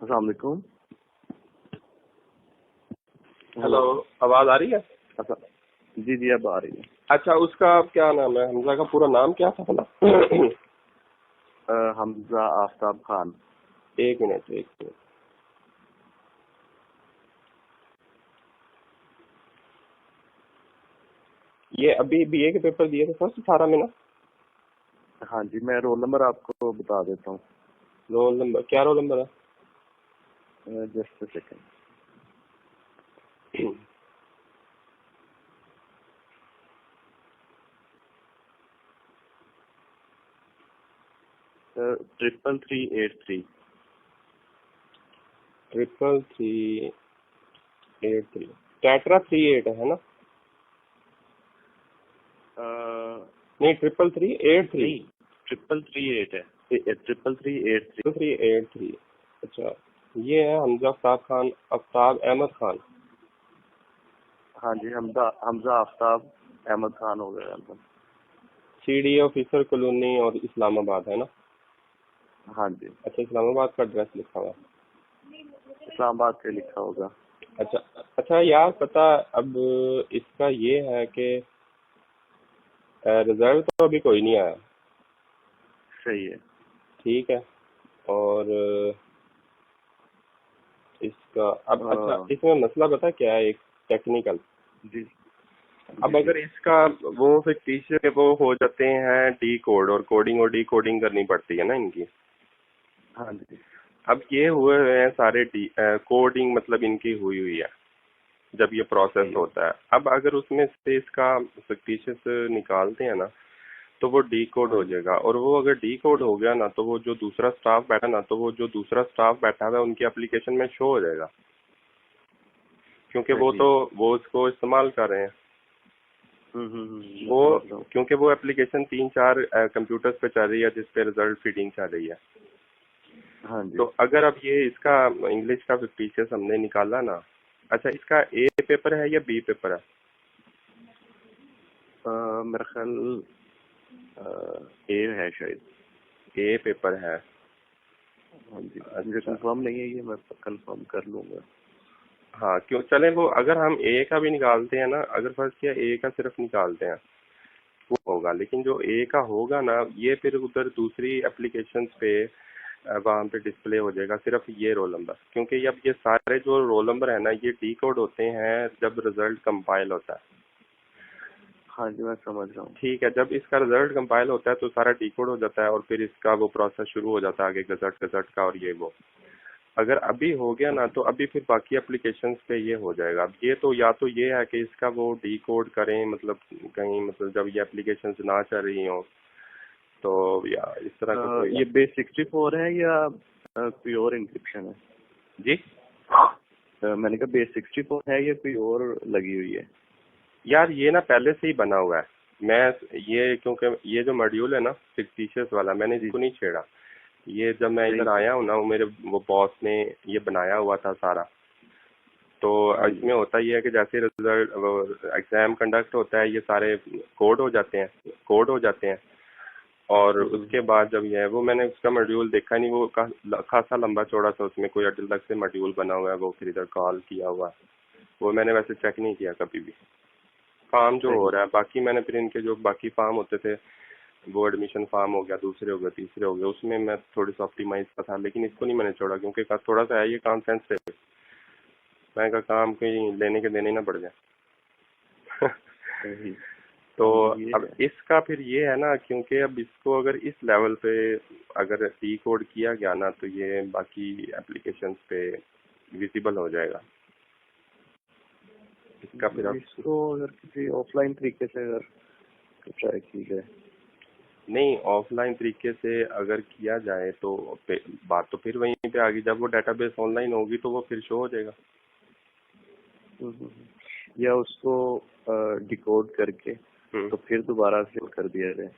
अस्सलाम वालेकुम। हेलो, आवाज आ रही है? अच्छा, जी जी अब आ रही है। अच्छा, उसका क्या नाम है? हमजा का पूरा नाम क्या था भला? हमजा आफ्ताब खान। एक मिनट। ये अभी बीए के पेपर दिए थे फर्स्ट 18 में ना? हाँ जी, मैं रोल नंबर आपको बता देता हूँ। रोल नंबर क्या? रोल नंबर है? Just second. ट्रिपल 383। 33383 टैट्रा 38 है ना? नहीं, 33383। 338 है। 33383। अच्छा, ये है हमजा आफ्ताब अहमद खान। हाँ जी, हमजा आफ्ताब अहमद खान हो गया। सीडी ऑफिसर कॉलोनी और इस्लामाबाद है ना? हाँ जी, अच्छा, इस्लामाबाद का एड्रेस लिखा हुआ है। इस्लामाबाद से लिखा होगा। अच्छा यार, पता अब इसका ये है कि रिजल्ट तो अभी कोई नहीं आया। सही है। ठीक है। और इसका अब अच्छा, इसमें मसला पता क्या है? एक टेक्निकल जी। अब अगर इसका वो फिर टीचर वो हो जाते हैं डी कोड और डी कोडिंग करनी पड़ती है ना इनकी। हाँ जी। अब ये हुए हैं सारे कोडिंग, मतलब इनकी हुई है जब ये प्रोसेस होता है। अब अगर उसमें से इसका फिक्टिशियस निकालते हैं ना तो वो डी कोड हो जाएगा, और वो अगर डी कोड हो गया ना तो वो जो दूसरा स्टाफ बैठा है उनकी एप्लीकेशन में शो हो जाएगा, क्योंकि वो उसको इस्तेमाल कर रहे हैं। वो क्योंकि वो एप्लीकेशन 3-4 कंप्यूटर्स पे चल रही है जिसपे रिजल्ट फीडिंग चल रही है। हाँ जी। तो अगर अब ये इसका इंग्लिश का फिक्टिशियस हमने निकाला ना, अच्छा इसका ए पेपर है या बी पेपर है? मेरा ख्याल ए है शायद। ए पेपर है। हाँ जी, मुझे कंफर्म नहीं है ये, मैं कंफर्म कर लूंगा। हाँ, क्यों चले वो अगर हम ए का भी निकालते हैं ना, अगर फर्स्ट किया ए का सिर्फ निकालते हैं वो होगा, लेकिन जो ए का होगा ना ये फिर उधर दूसरी एप्लीकेशंस पे वहाँ पे डिस्प्ले हो जाएगा सिर्फ ये रोल नंबर, क्योंकि अब ये सारे जो रोल नंबर है ना ये डी कोड होते हैं जब रिजल्ट कंपाइल होता है। हाँ जी, मैं समझ रहा हूँ। ठीक है, जब इसका रिजल्ट कंपाइल होता है तो सारा डी कोड हो जाता है और फिर इसका वो प्रोसेस शुरू हो जाता है आगे गजट का, और ये वो अगर अभी हो गया ना तो अभी फिर बाकी एप्लीकेशंस पे ये हो जाएगा। अब ये तो ये है कि इसका वो डी कोड करें, मतलब कहीं मतलब जब ये एप्लीकेशंस ना चल रही हो तो या इस तरह का कोई ये बेस 64 है या प्योर इंक्रिप्शन है? जी मैंने कहा बेस 64 है या कोई और लगी हुई है? यार ये ना पहले से ही बना हुआ है। मैं ये क्योंकि ये जो मॉड्यूल है ना फिक्टिशियस वाला, मैंने इसको नहीं छेड़ा। ये जब मैं इधर आया हूँ ना वो बॉस ने ये बनाया हुआ था सारा। तो इसमें होता ये है कि जैसे रिजल्ट एग्जाम कंडक्ट होता है ये सारे कोड हो जाते हैं और उसके बाद जब ये है वो मैंने उसका मॉड्यूल देखा नहीं, वो खासा लंबा चौड़ा था, उसमें कोई अलग से मॉड्यूल बना हुआ है वो फिर इधर कॉल किया हुआ है, वो मैंने वैसे चेक नहीं किया कभी भी काम जो हो रहा है। बाकी मैंने फिर इनके जो बाकी फार्म होते थे वो एडमिशन फार्म हो गया, दूसरे हो गए, तीसरे हो गए, उसमें मैं थोड़ी सा ऑप्टिमाइज का था, लेकिन इसको नहीं मैंने छोड़ा क्योंकि थोड़ा सा है ये काम सेंसिटिव। मैं का काम कहीं लेने के देने ना पड़ जाए। तो अब इसका फिर ये है ना, क्योंकि अब इसको अगर इस लेवल पे अगर डी कोड किया गया ना तो ये बाकी एप्लीकेशंस पे विजिबल हो जाएगा इसका। फिर इसको अगर किसी ऑफलाइन तरीके से अगर ट्राई की जाए, नहीं ऑफलाइन तरीके से अगर किया जाए तो बात तो फिर वहीं पे आ गई, जब वो डेटाबेस ऑनलाइन होगी तो वो फिर शो हो जाएगा। या उसको डिकोड करके तो फिर दोबारा से कर दिया जाए,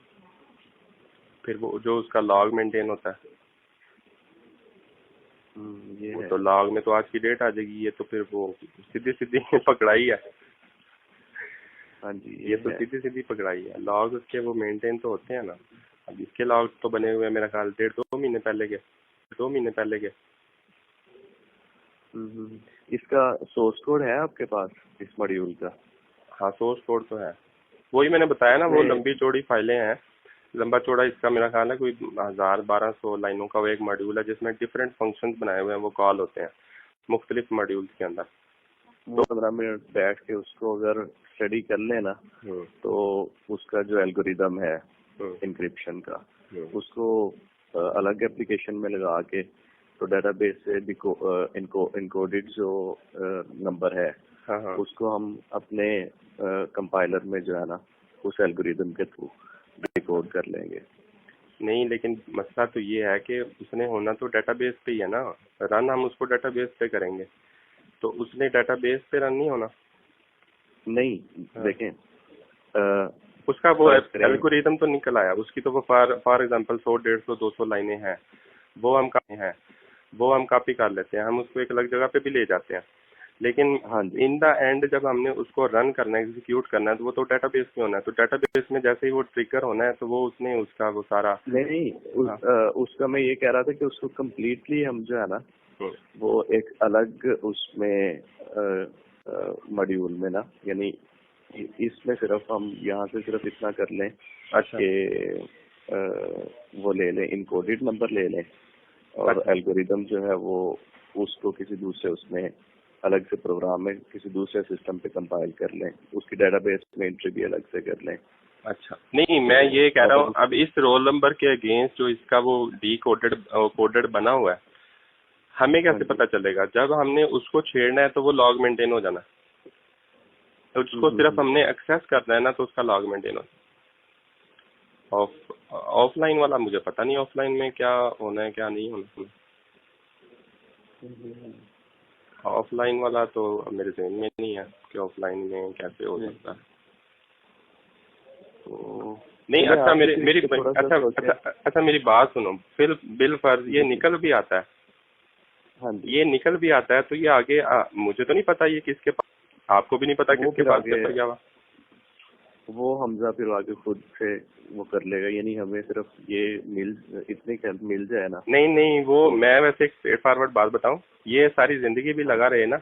फिर वो जो उसका लॉग मेंटेन होता है ये वो तो लॉग में तो आज की डेट आ जाएगी, ये तो फिर वो सीधी पकड़ाई है। हाँ जी, ये तो सीधी पकड़ाई है। लॉग उसके वो मेंटेन तो होते हैं ना, अब इसके लॉग तो बने हुए हैं मेरा ख्याल 2 महीने पहले के। इसका सोर्स कोड है आपके पास इस मॉड्यूल का? हाँ, सोर्स कोड तो है, वही मैंने बताया ना, वो लंबी चौड़ी फाइलें हैं। लंबा चौड़ा इसका मेरा ख्याल है कोई 1000-1200 लाइनों का वो एक मॉड्यूल है, जिसमें डिफरेंट फंक्शंस बनाए हुए हैं, वो कॉल होते हैं मुख्तलिफ मॉड्यूल्स के अंदर। वो 15 मिनट बैठ के उसको अगर स्टडी कर लेना तो उसका जो एल्गोरिदम है इंक्रिप्शन का, उसको अलग एप्लीकेशन में लगा के तो डेटाबेस से इनकोडेड जो नंबर है, हाँ, उसको हम अपने कंपाइलर में जो है ना उस एल्गोरिदम के थ्रू डिकोड कर लेंगे। नहीं, लेकिन मसला तो ये है कि उसने होना तो डेटाबेस पे ही है ना, रन हम उसको डेटाबेस पे करेंगे, तो उसने डेटाबेस पे रन नहीं होना। नहीं, देखें उसका वो एल्गोरिदम तो निकल आया, उसकी तो वो फॉर एग्जांपल 100, 150, 200 लाइनें हैं, वो हम कॉपी कर लेते हैं, हम उसको एक अलग जगह पे भी ले जाते हैं, लेकिन इन द एंड जब हमने उसको रन करना है, एग्जीक्यूट करना है, तो वो तो डेटाबेस में होना है, तो डेटाबेस में जैसे ही वो ट्रिगर होना है तो वो उसने उसका वो सारा उसका मैं ये कह रहा था कि उसको कम्प्लीटली हम जो है ना वो एक अलग उसमें मॉड्यूल में ना, यानी इसमें सिर्फ हम यहाँ से सिर्फ इतना कर लें कि वो ले लें, इनकोडेड नंबर ले लें, और एल्गोरिदम जो है वो उसको किसी दूसरे उसमें अलग से प्रोग्राम में किसी दूसरे सिस्टम पे कंपाइल कर लें, उसकी डेटाबेस में एंट्री भी अलग से कर लें। अच्छा, नहीं, मैं ये कह रहा हूँ अब इस रोल नंबर के अगेंस्ट जो इसका वो कोडेड बना हुआ है, हमें कैसे पता चलेगा? जब हमने उसको छेड़ना है तो वो लॉग मेंटेन हो जाना, तो उसको सिर्फ हमने एक्सेस करना है ना, तो उसका लॉग मेंटेन हो। ऑफलाइन वाला मुझे पता नहीं, ऑफलाइन में क्या होना है क्या नहीं होना। ऑफलाइन वाला तो मेरे ज़हन में नहीं है कि ऑफलाइन में कैसे हो सकता है। तो नहीं, अच्छा मेरी बात सुनो, फिर बिल फर्ज ये निकल भी आता है। हाँ, ये निकल भी आता है तो ये आगे मुझे तो नहीं पता ये किसके पास, आपको भी नहीं पता किसके पास पेपर गया हुआ। वो हमजा फिर आगे खुद से वो कर लेगा, यानी हमें सिर्फ ये मिल जाए ना। नहीं, वो मैं वैसे एक स्ट्रेट फॉरवर्ड बात बताऊं, ये सारी जिंदगी भी लगा रहे ना,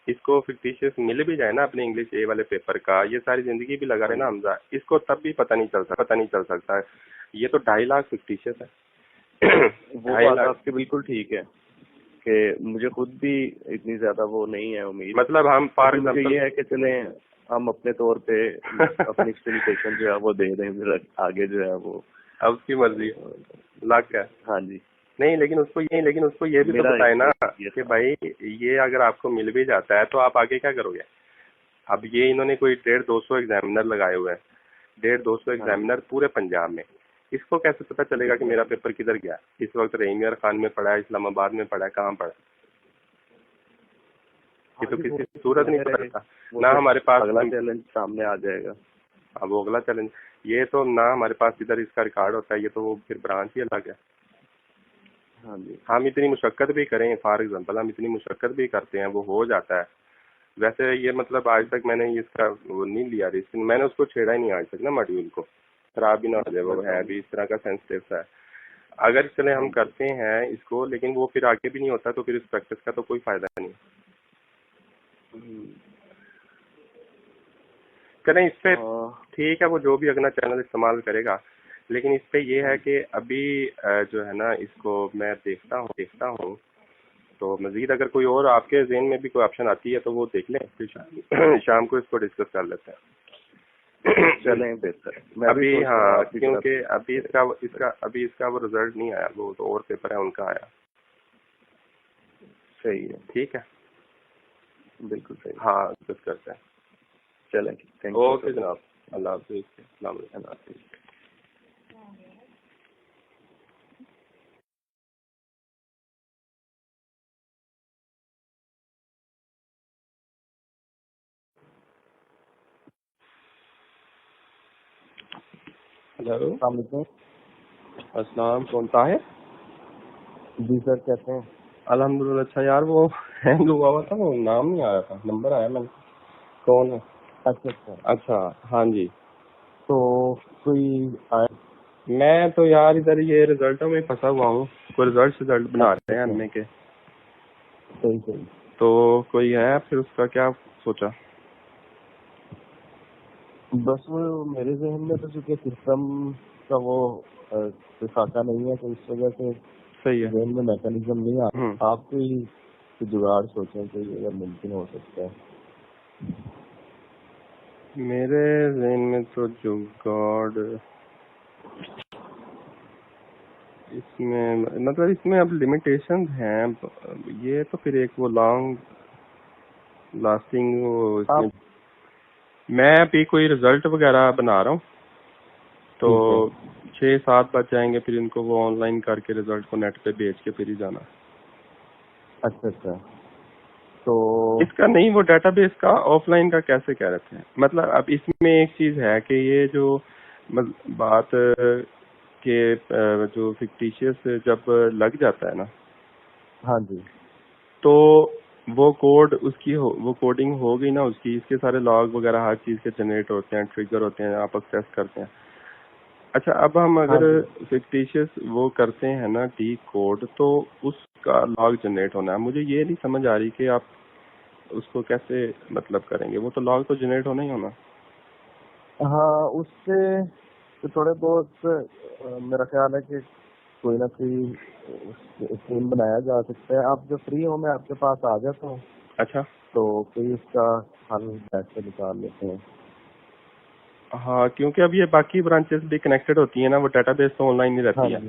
इसको फिक्टिशियस मिल भी जाए ना अपने इंग्लिश ए वाले पेपर का, ये सारी जिंदगी भी लगा रहे ना हमजा, इसको तब भी पता नहीं चल सकता है। ये तो 2.5 लाख फिक्टिशियस है। वो बात आपकी बिल्कुल ठीक है कि मुझे खुद भी इतनी ज्यादा वो नहीं है उम्मीद, मतलब हम फॉर एग्जांपल ये है कि चले हम अपने तौर पे अपनी एक्सपेक्टेशन जो है वो दे दें, फिर आगे जो है वो अब उसकी मर्जी लाख है। हाँ जी, नहीं, लेकिन उसको ये भी तो बताए ना कि भाई ये अगर आपको मिल भी जाता है तो आप आगे क्या करोगे। अब ये इन्होंने कोई 150-200 एग्जामिनर लगाए हुए हैं, 150-200 एग्जामिनर पूरे पंजाब में, इसको कैसे पता चलेगा कि मेरा पेपर किधर गया? इस वक्त रहीम खान में पड़ा है, इस्लामाबाद में पड़ा है, कहाँ पड़ा? ये तो किसी सूरत नहीं पता था ना। हमारे पास अगला चैलेंज सामने आ जाएगा। अब वो अगला चैलेंज ये तो ना हमारे पास इधर इसका रिकॉर्ड होता है, ये तो वो फिर ब्रांच ही अलग है। हाँ जी, हम इतनी मुशक्कत भी करें, फॉर एग्जांपल हम इतनी मुशक्कत भी करते हैं, वो हो जाता है। वैसे ये मतलब आज तक मैंने इसका वो नहीं लिया रिस्क, मैंने उसको छेड़ा ही नहीं आज तक ना, मॉड्यूल को खराब भी ना हो जाए, वो है भी इस तरह का सेंसिटिव सा है। अगर चले हम करते हैं इसको, लेकिन वो फिर आगे भी नहीं होता, तो फिर इस प्रैक्टिस का तो कोई फायदा नहीं। चलें इस पे ठीक है, वो जो भी अगला चैनल इस्तेमाल करेगा, लेकिन इस पे ये है कि अभी जो है ना इसको मैं देखता हूँ तो मजीद अगर कोई और आपके ज़हन में भी कोई ऑप्शन आती है तो वो देख लें, फिर शाम को इसको डिस्कस कर लेते हैं। चलें बेहतर अभी हाँ, क्योंकि अभी इसका वो रिजल्ट नहीं आया, वो तो और पेपर है उनका आया। सही है, ठीक है, बिल्कुल सही। हाँ, डिस्कस करते हैं। चलें, थैंक यू। ओके जनाब, अल्लाह हाफिज़। हेलो, अस्सलाम, कौन सा है? जी सर, कैसे हैं? अल्हम्दुलिल्लाह। अच्छा यार, वो हैंग हुआ था, वो नाम नहीं आया था, नंबर आया मैंने। कौन है? अच्छा, हाँ जी। तो कोई आया? मैं तो यार इधर ये रिजल्टों में फंसा हुआ हूँ, कोई रिजल्ट बना रहे हैं एमए के। सही। तो कोई है फिर उसका क्या सोचा? बस वो मेरे जहन में तो चूंकि सिस्टम का वो कोई खाका नहीं है, तो इस वजह से सही है। जहन में मैकेनिज्म नहीं आ। आप कोई जुगाड़ सोचें कोई अगर मुमकिन हो सकता है। मेरे जहन में तो जुगाड़ इसमें मतलब इसमें अब लिमिटेशन हैं। ये तो फिर एक वो लॉन्ग लास्टिंग वो इसमें मैं अभी कोई रिजल्ट वगैरह बना रहा हूँ, तो 6-7 बज जाएंगे, फिर इनको वो ऑनलाइन करके रिजल्ट को नेट पे भेज के फिर ही जाना। अच्छा अच्छा, तो इसका नहीं, वो डेटाबेस का ऑफलाइन का कैसे कह रहे थे? मतलब अब इसमें एक चीज है कि ये जो बात के जो फिक्टिशियस जब लग जाता है ना, हाँ जी, तो वो कोड उसकी वो कोडिंग हो गई ना उसकी, इसके सारे लॉग वगैरह हर चीज के जनरेट होते हैं, ट्रिगर होते हैं, आप एक्सेस करते हैं। अच्छा, अब हम अगर फिक्टिशियस वो करते हैं ना डी कोड, तो उसका लॉग जनरेट होना है। मुझे ये नहीं समझ आ रही कि आप उसको कैसे मतलब करेंगे, वो तो लॉग तो जनरेट होना ही होना। हाँ, उससे तो थोड़े बहुत मेरा ख्याल है कि कोई ना कोई स्कीम बनाया जा सकता है। आप जब फ्री हो मैं आपके पास आ जाता हूँ। अच्छा, तो कोई उसका हल बैठ के निकाल लेते हैं। हाँ, क्योंकि अब ये बाकी ब्रांचेस भी कनेक्टेड होती है ना, वो डेटाबेस तो ऑनलाइन नहीं रहती है।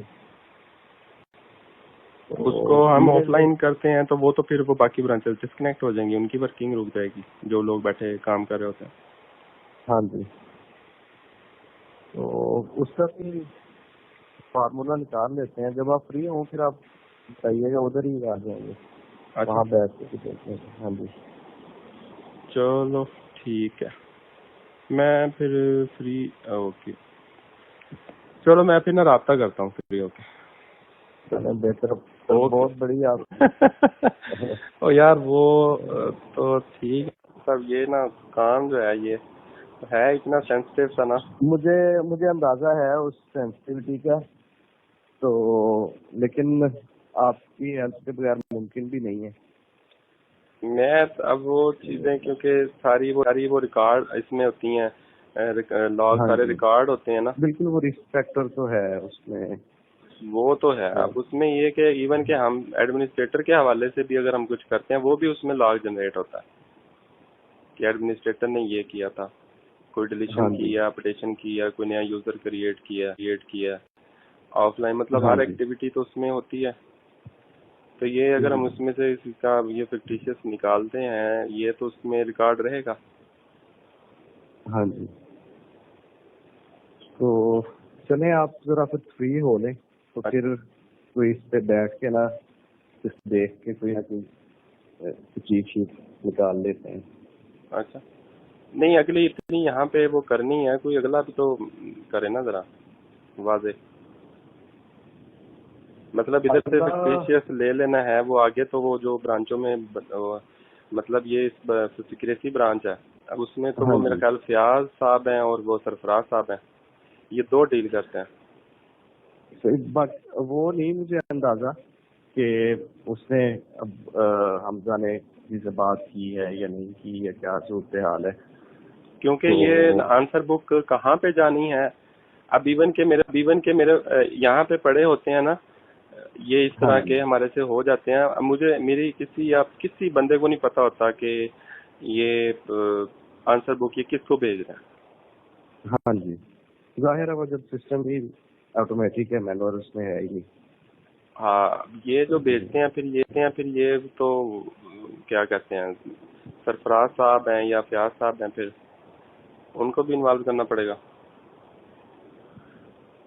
तो उसको हम ऑफलाइन करते हैं तो वो तो फिर वो बाकी ब्रांचेस डिस्कनेक्ट हो जाएंगी, उनकी वर्किंग रुक जाएगी, जो लोग बैठे काम कर रहे होते हैं। हाँ जी, तो उसका भी फार्मूला निकाल लेते हैं। जब आप फ्री हो फिर आप बताइएगा, उधर ही आ जाएंगे। अच्छा, वहाँ बैठ के देखते हैं। हाँ जी, चलो ठीक है, मैं फिर फ्री ओके, चलो मैं फिर ना राब्ता करता हूँ फ्री होके। बेहतर, बहुत बढ़िया ओ यार वो तो ठीक है, सब ये ना काम जो है ये है इतना सेंसिटिव सा ना। मुझे अंदाजा है उस सेंसिटिविटी का, तो लेकिन आपकी हेल्प के बगैर मुमकिन भी नहीं है। मैं अब वो चीजें क्योंकि सारी वो रिकॉर्ड इसमें होती हैं, लॉग सारे रिकॉर्ड होते हैं ना। बिल्कुल, वो रिस्क फैक्टर तो है उसमें। वो तो है। अब उसमें ये कि इवन के हम एडमिनिस्ट्रेटर के हवाले से भी अगर हम कुछ करते हैं, वो भी उसमें लॉग जनरेट होता है कि एडमिनिस्ट्रेटर ने ये किया था, कोई डिलीशन किया, अपडेशन किया, कोई नया यूजर क्रिएट किया ऑफलाइन, मतलब हर एक्टिविटी तो उसमें होती है। तो ये अगर हम उसमें से इसका ये फिक्टिशियस निकालते हैं, ये तो उसमें रिकॉर्ड रहेगा। हाँ जी, तो चले आप जरा फिर फ्री हो लें, तो फिर कोई इस पे बैठ के ना इस देख के कोई ना कोई चीज शीट निकाल लेते हैं। अच्छा, नहीं अगली इतनी यहाँ पे वो करनी है, कोई अगला भी तो करे ना जरा वाजे, मतलब इधर से फिक्टिशियस ले लेना है, वो आगे तो वो जो ब्रांचों में मतलब ये सिक्योरिटी ब्रांच है, अब उसमें तो वो मेरा ख्याल फयाज साहब हैं और वो सरफराज साहब हैं, ये दो डील करते हैं। बट वो नहीं मुझे अंदाजा कि उसने अब हमजा ने जिससे बात की है या नहीं की, या क्या सूरत हाल है, क्योंकि ये आंसर बुक कहाँ पे जानी है। अब इवन के मेरे यहाँ पे पड़े होते हैं ना, ये इस तरह के हमारे से हो जाते हैं। अब मुझे मेरी किसी बंदे को नहीं पता होता कि ये आंसर बुक ये किसको भेज रहे हैं। हाँ जी, जाहिर है वो जब सिस्टम ही ऑटोमेटिक है, मैनुअल उसमें है ही नहीं। हाँ, ये जो भेजते हैं फिर ये तो क्या कहते हैं, सरफराज साहब हैं या फयाज साहब हैं, फिर उनको भी इन्वॉल्व करना पड़ेगा।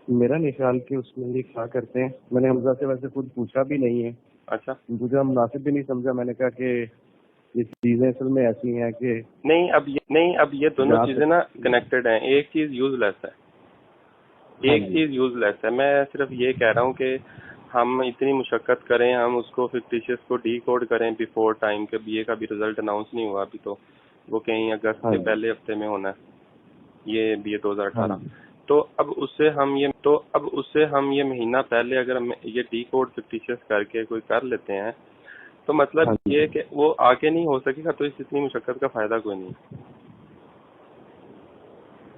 मेरा नहीं ख्याल कि उसमें ये क्या करते हैं। मैंने हमजा से वैसे खुद पूछा भी नहीं है। अच्छा, मुझे मुनासिब भी नहीं समझा। मैंने कहा कि ये चीजें असल में ऐसी हैं कि नहीं अब ये दोनों चीजें ना कनेक्टेड हैं। एक चीज यूजलेस है, मैं सिर्फ ये कह रहा हूँ कि हम इतनी मुशक्कत करें, हम उसको फिक्टिशियस को डी कोड करें बिफोर टाइम के। बीए का भी रिजल्ट अनाउंस नहीं हुआ अभी, तो वो कहीं अगस्त के पहले हफ्ते में होना है, ये बीए 2018। तो अब उससे हम ये महीना पहले अगर हम ये डी कोड फिक्टिशियस करके कोई कर लेते हैं, तो मतलब हाँ ये कि वो आगे नहीं हो सकेगा, तो इस इतनी मुशक्कत का फायदा कोई नहीं।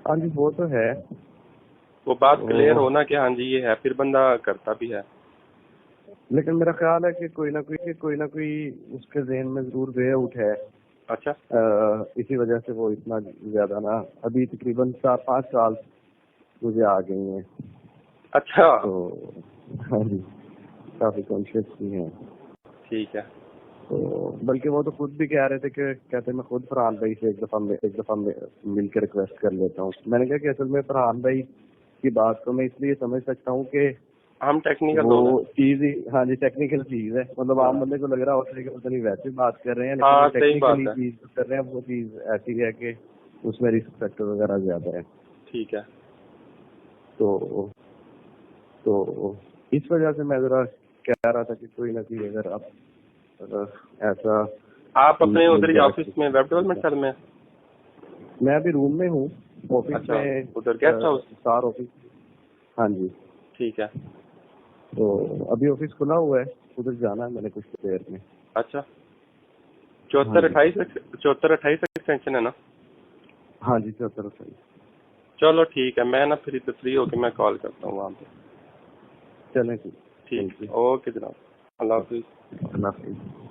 हाँ जी, वो तो है। वो बात तो क्लियर होना कि हाँ जी ये है, फिर बंदा करता भी है। लेकिन मेरा ख्याल है कि कोई ना कोई उसके ज़हन में जरूर वे आउट है। अच्छा। इसी वजह से वो इतना ज्यादा ना, अभी तकरीबन 4-5 साल मुझे आ गई हैं। अच्छा। तो हाँ जी, काफी कॉन्शियस भी हैं। ठीक है। तो बल्कि वो तो खुद भी कह रहे थे कि कहते मैं खुद फरहान भाई से एक दफा मिल के रिक्वेस्ट कर लेता हूँ। मैंने कहा कि असल में फरहान भाई की बात तो मैं इसलिए समझ सकता हूँ कि हम टेक्निकल वो लोग हैं। चीज ही, हाँ जी, टेक्निकल चीज है। मतलब आम बंदे को लग रहा होता है कि पता नहीं वैसे बात कर रहे हैं, लेकिन वो हाँ सही बात टेक्निकली है। चीज कर रहे हैं। वो चीज ऐसी है कि उसमें रिस्क फैक्टर वगैरह ज्यादा है। ठीक है। तो तो इस वजह से मैं जरा कह रहा था कि कोई ना कोई अगर आप ऐसा आप अपने मिल उधर ही के ऑफिस में वेब डेवलपमेंट सेल में? मैं अभी रूम में हूँ, ऑफिस अच्छा, में उधर गेस्ट हाउस। Star office. हाँ जी। ठीक है। तो अभी ऑफिस खुला हुआ है, उधर जाना है मैंने कुछ देर में। अच्छा, हाँ जी। 74-28 एक्सटेंशन है ना? हाँ जी, 74 सही। चलो ठीक है, मैं ना फिर फ्री होके मैं कॉल करता हूँ वहाँ पे। चलें, ठीक। ठीक थैंक है, यू। ओके जनाब, अल्लाह हाफिज़। अल्लाह हाफिज़।